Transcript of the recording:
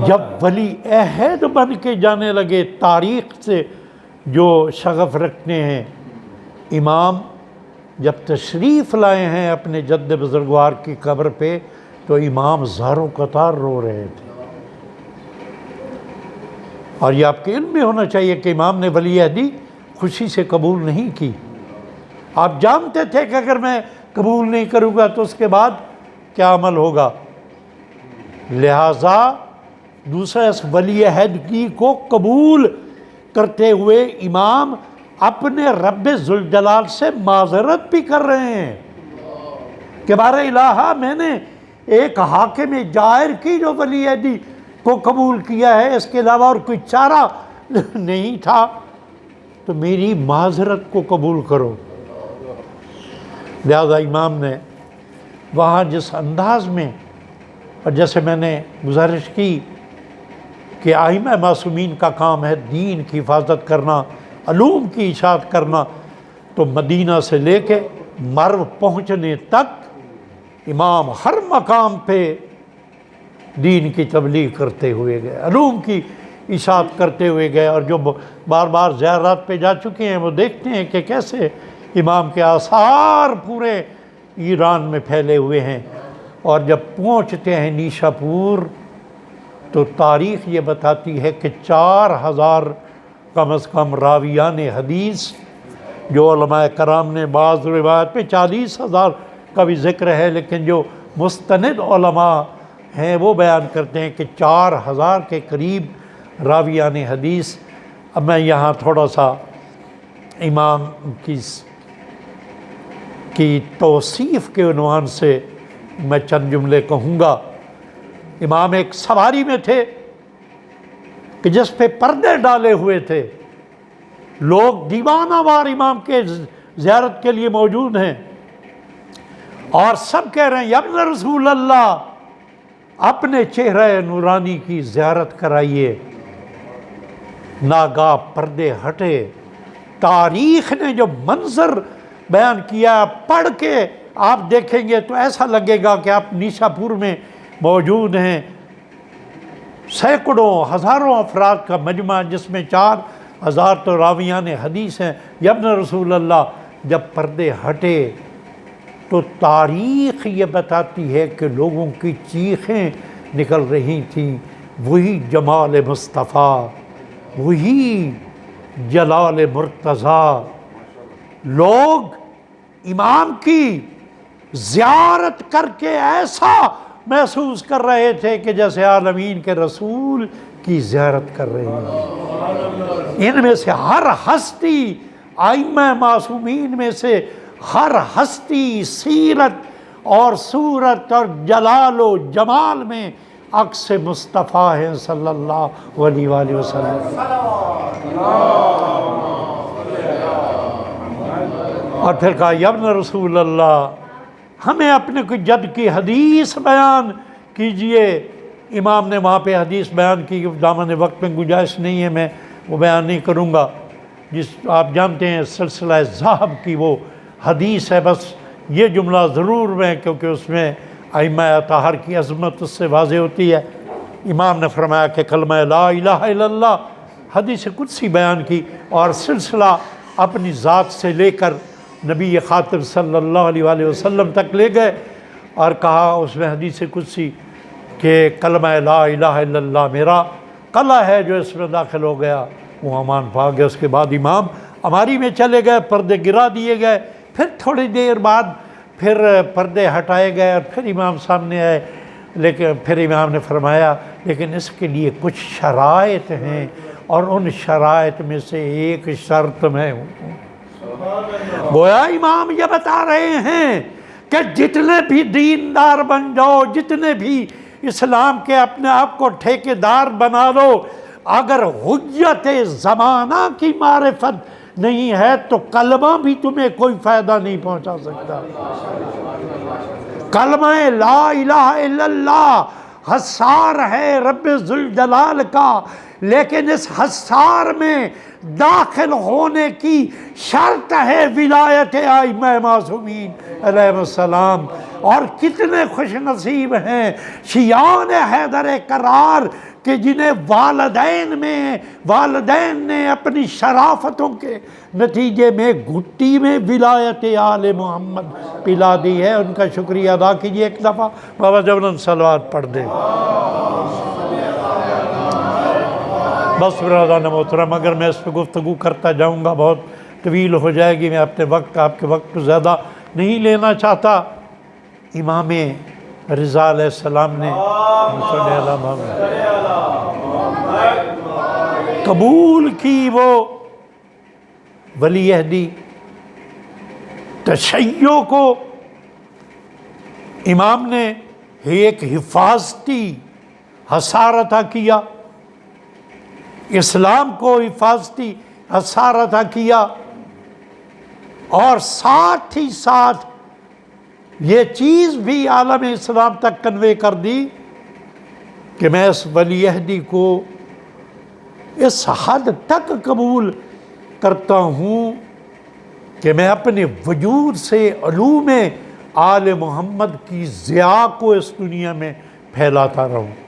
جب ولی عہد بن کے جانے لگے تاریخ سے جو شغف رکھتے ہیں، امام جب تشریف لائے ہیں اپنے جد بزرگوار کی قبر پہ تو امام زاروں قطار رو رہے تھے۔ اور یہ آپ کے علم میں ہونا چاہیے کہ امام نے ولی عہدی خوشی سے قبول نہیں کی۔ آپ جانتے تھے کہ اگر میں قبول نہیں کروں گا تو اس کے بعد کیا عمل ہوگا، لہٰذا دوسرا اس ولی عہدی کو قبول کرتے ہوئے امام اپنے رب ذوالجلال سے معذرت بھی کر رہے ہیں کہ بار الہا میں نے ایک حاکم جائر کی جو ولی عہدی کو قبول کیا ہے، اس کے علاوہ اور کوئی چارہ نہیں تھا، تو میری معذرت کو قبول کرو۔ لہذا امام نے وہاں جس انداز میں، اور جیسے میں نے گزارش کی کہ ائمہ معصومین کا کام ہے دین کی حفاظت کرنا، علوم کی اشاعت کرنا، تو مدینہ سے لے کے مرو پہنچنے تک امام ہر مقام پہ دین کی تبلیغ کرتے ہوئے گئے، علوم کی اشاعت کرتے ہوئے گئے، اور جو بار بار زیارات پہ جا چکے ہیں وہ دیکھتے ہیں کہ کیسے امام کے آثار پورے ایران میں پھیلے ہوئے ہیں۔ اور جب پہنچتے ہیں نیشا پور تو تاریخ یہ بتاتی ہے کہ 4000 کم از کم راویان حدیث، جو علماء کرام نے بعض روایت میں 40,000 کا بھی ذکر ہے، لیکن جو مستند علماء ہیں وہ بیان کرتے ہیں کہ 4000 کے قریب راویان حدیث۔ اب میں یہاں تھوڑا سا امام کی توصیف کے عنوان سے میں چند جملے کہوں گا۔ امام ایک سواری میں تھے کہ جس پہ پردے ڈالے ہوئے تھے، لوگ دیوانہ وار امام کے زیارت کے لیے موجود ہیں، اور سب کہہ رہے ہیں یا ابن رسول اللہ اپنے چہرہ نورانی کی زیارت کرائیے۔ ناگاہ پردے ہٹے، تاریخ نے جو منظر بیان کیا پڑھ کے آپ دیکھیں گے تو ایسا لگے گا کہ آپ نیشا پور میں موجود ہیں۔ سینکڑوں ہزاروں افراد کا مجمع جس میں 4000 تو راویان حدیث ہیں۔ یا ابن رسول اللہ جب پردے ہٹے تو تاریخ یہ بتاتی ہے کہ لوگوں کی چیخیں نکل رہی تھیں، وہی جمال مصطفیٰ، وہی جلال مرتضیٰ۔ لوگ امام کی زیارت کر کے ایسا محسوس کر رہے تھے کہ جیسے عالمین کے رسول کی زیارت کر رہے ہیں۔ ان میں سے ہر ہستی، ائمہ معصومین میں سے ہر ہستی سیرت اور صورت اور جلال و جمال میں عکس مصطفیٰ ہیں صلی اللہ علیہ وآلہ وسلم۔ اور پھر کہا یا ابن رسول اللہ ہمیں اپنے کوئی جد کی حدیث بیان کیجئے۔ امام نے وہاں پہ حدیث بیان کی، دامن وقت میں گنجائش نہیں ہے، میں وہ بیان نہیں کروں گا۔ جس آپ جانتے ہیں سلسلہ ذہب کی وہ حدیث ہے، بس یہ جملہ ضرور میں کیونکہ اس میں ائمہ اطہار کی عظمت اس سے واضح ہوتی ہے۔ امام نے فرمایا کہ کلمہ لا الہ الا اللہ حدیث قدسی بیان کی، اور سلسلہ اپنی ذات سے لے کر نبی خاطر صلی اللہ علیہ وآلہ وسلم تک لے گئے، اور کہا اس میں حدیث قدسی کہ کلمہ لا الہ الا اللہ میرا قلعہ ہے، جو اس میں داخل ہو گیا وہ امان پا گیا۔ اس کے بعد امام اماری میں چلے گئے، پردے گرا دیے گئے، پھر تھوڑی دیر بعد پھر پردے ہٹائے گئے اور پھر امام سامنے آئے، لیکن پھر امام نے فرمایا لیکن اس کے لیے کچھ شرائط ہیں، اور ان شرائط میں سے ایک شرط میں ہوں۔ گویا امام یہ بتا رہے ہیں کہ جتنے بھی دیندار بن جاؤ، جتنے بھی اسلام کے اپنے آپ کو ٹھیکیدار بنا لو، اگر حجت زمانہ کی معرفت نہیں ہے تو کلمہ بھی تمہیں کوئی فائدہ نہیں پہنچا سکتا۔ کلمہ لا الہ الا اللہ حصار ہے رب ذوالجلال کا، لیکن اس حصار میں داخل ہونے کی شرط ہے ولایت ائمہ معصومین علیہ السلام۔ اور کتنے خوش نصیب ہیں شیعان حیدر کرار کہ جنہیں والدین نے اپنی شرافتوں کے نتیجے میں گھٹی میں ولایت آل محمد پلا دی ہے۔ ان کا شکریہ ادا کیجئے۔ ایک دفعہ بابا جبران صلوات پڑھ دیں۔ بس برادران محترم، اگر میں اس پہ گفتگو کرتا جاؤں گا بہت طویل ہو جائے گی، میں اپنے وقت آپ کے وقت کو زیادہ نہیں لینا چاہتا۔ امام رضا علیہ السلام نے قبول کی وہ ولی عہدی تشیع کو، امام نے ایک حفاظتی حصار عطا کیا، اسلام کو حفاظتی حصار عطا کیا، اور ساتھ ہی ساتھ یہ چیز بھی عالم اسلام تک کنوے کر دی کہ میں اس ولی عہدی کو اس حد تک قبول کرتا ہوں کہ میں اپنے وجود سے علوم آل محمد کی ضیاء کو اس دنیا میں پھیلاتا رہوں۔